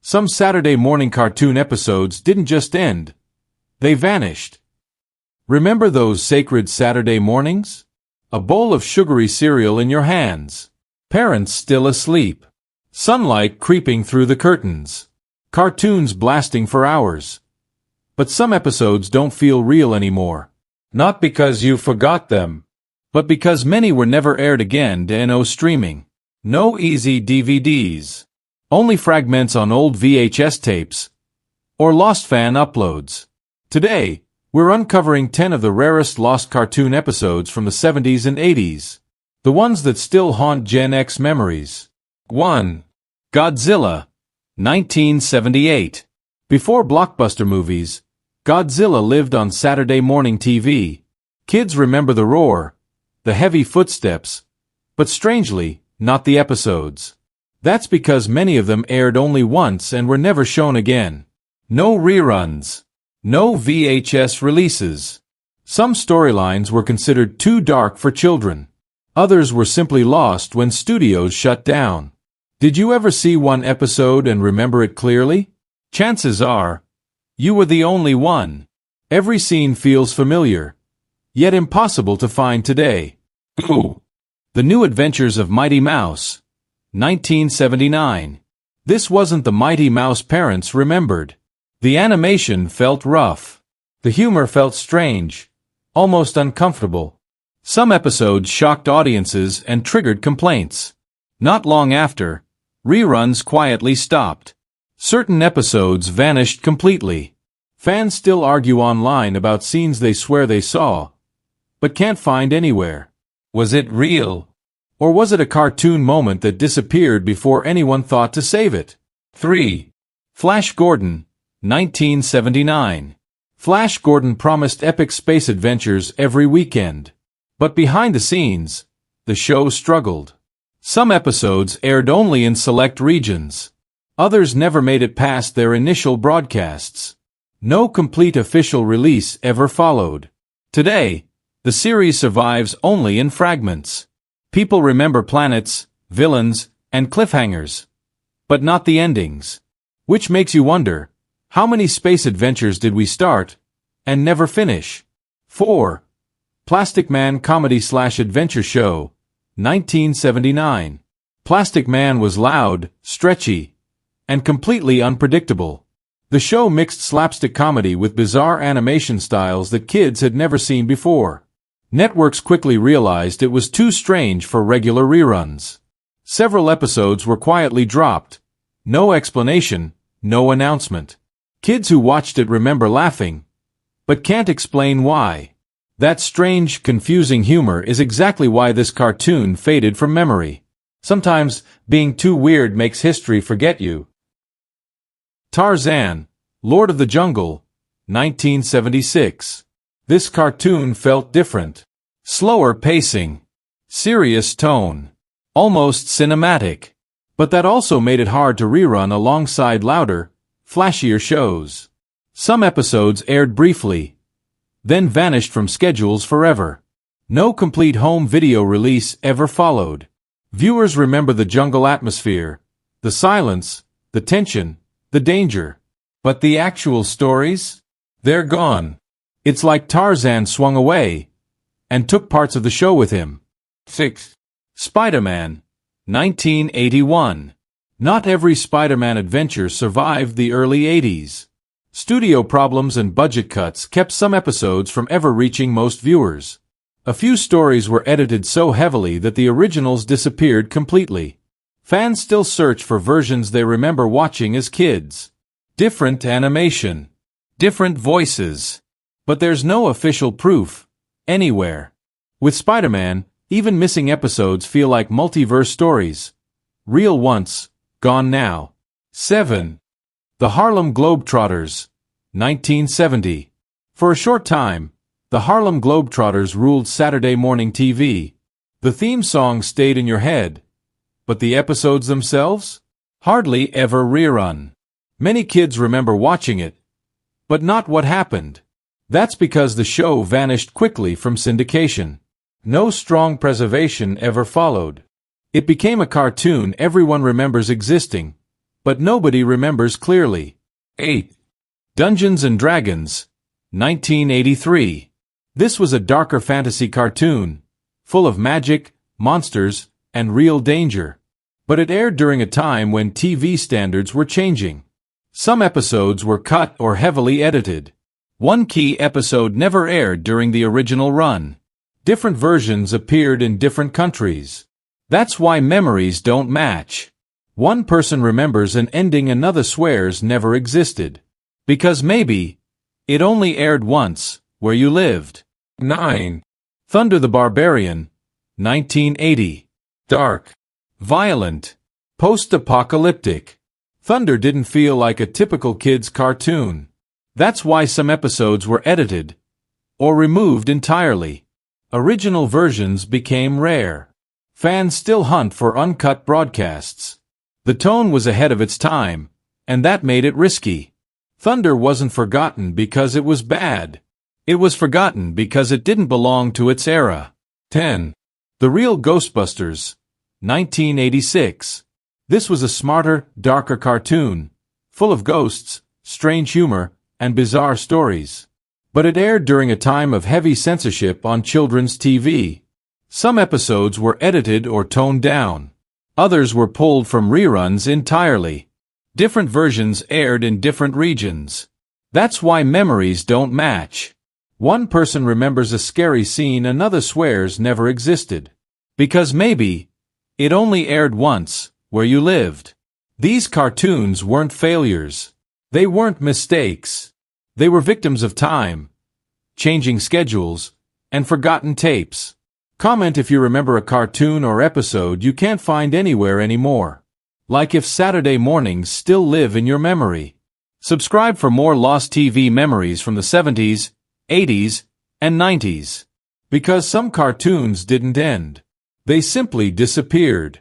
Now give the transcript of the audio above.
Some Saturday morning cartoon episodes didn't just end. They vanished. Remember those sacred Saturday mornings? A bowl of sugary cereal in your hands. Parents still asleep. Sunlight creeping through the curtains. Cartoons blasting for hours. But some episodes don't feel real anymore. Not because you forgot them, but because many were never aired again. No streaming. No easy DVDs. Only fragments on old VHS tapes. Or lost fan uploads. Today, we're uncovering 10 of the rarest lost cartoon episodes from the 70s and 80s. The ones that still haunt Gen X memories. 1. Godzilla, 1978. Before blockbuster movies, Godzilla lived on Saturday morning TV. Kids remember the roar, the heavy footsteps, but strangely, not the episodes. That's because many of them aired only once and were never shown again. No reruns. No VHS releases. Some storylines were considered too dark for children. Others were simply lost when studios shut down. Did you ever see one episode and remember it clearly? Chances are, you were the only one. Every scene feels familiar, yet impossible to find today. Ooh. The New Adventures of Mighty Mouse, 1979. This wasn't the Mighty Mouse parents remembered. The animation felt rough. The humor felt strange, almost uncomfortable. Some episodes shocked audiences and triggered complaints. Not long after, reruns quietly stopped. Certain episodes vanished completely. Fans still argue online about scenes they swear they saw, but can't find anywhere. Was it real? Or was it a cartoon moment that disappeared before anyone thought to save it? 3. Flash Gordon, 1979. Flash Gordon promised epic space adventures every weekend. But behind the scenes, the show struggled. Some episodes aired only in select regions. Others never made it past their initial broadcasts. No complete official release ever followed. Today, the series survives only in fragments. People remember planets, villains, and cliffhangers, but not the endings. Which makes you wonder, how many space adventures did we start and never finish? 4. Plastic Man Comedy/Adventure Show, 1979. Plastic Man was loud, stretchy, and completely unpredictable. The show mixed slapstick comedy with bizarre animation styles that kids had never seen before. Networks quickly realized it was too strange for regular reruns. Several episodes were quietly dropped. No explanation, no announcement. Kids who watched it remember laughing, but can't explain why. That strange, confusing humor is exactly why this cartoon faded from memory. Sometimes, being too weird makes history forget you. Tarzan, Lord of the Jungle, 1976. This cartoon felt different. Slower pacing. Serious tone. Almost cinematic. But that also made it hard to rerun alongside louder, flashier shows. Some episodes aired briefly, then vanished from schedules forever. No complete home video release ever followed. Viewers remember the jungle atmosphere, the silence, the tension, the danger. But the actual stories? They're gone. It's like Tarzan swung away and took parts of the show with him. 6. Spider-Man, 1981. Not every Spider-Man adventure survived the early 80s. Studio problems and budget cuts kept some episodes from ever reaching most viewers. A few stories were edited so heavily that the originals disappeared completely. Fans still search for versions they remember watching as kids. Different animation. Different voices. But there's no official proof, anywhere. With Spider-Man, even missing episodes feel like multiverse stories. Real once, gone now. 7. The Harlem Globetrotters, 1970. For a short time, the Harlem Globetrotters ruled Saturday morning TV. The theme song stayed in your head, but the episodes themselves? Hardly ever rerun. Many kids remember watching it, but not what happened. That's because the show vanished quickly from syndication. No strong preservation ever followed. It became a cartoon everyone remembers existing, but nobody remembers clearly. 8. Dungeons and Dragons, 1983. This was a darker fantasy cartoon, full of magic, monsters, and real danger. But it aired during a time when TV standards were changing. Some episodes were cut or heavily edited. One key episode never aired during the original run. Different versions appeared in different countries. That's why memories don't match. One person remembers an ending another swears never existed. Because maybe it only aired once, where you lived. 9. Thundarr the Barbarian, 1980. Dark, violent, post-apocalyptic. Thundarr didn't feel like a typical kid's cartoon. That's why some episodes were edited or removed entirely. Original versions became rare. Fans still hunt for uncut broadcasts. The tone was ahead of its time, and that made it risky. Thundarr wasn't forgotten because it was bad. It was forgotten because it didn't belong to its era. 10. The Real Ghostbusters, 1986. This was a smarter, darker cartoon, full of ghosts, strange humor, and bizarre stories. But it aired during a time of heavy censorship on children's TV. Some episodes were edited or toned down. Others were pulled from reruns entirely. Different versions aired in different regions. That's why memories don't match. One person remembers a scary scene another swears never existed. Because maybe it only aired once, where you lived. These cartoons weren't failures. They weren't mistakes. They were victims of time, changing schedules, and forgotten tapes. Comment if you remember a cartoon or episode you can't find anywhere anymore. Like if Saturday mornings still live in your memory. Subscribe for more lost TV memories from the 70s, 80s, and 90s. Because some cartoons didn't end. They simply disappeared.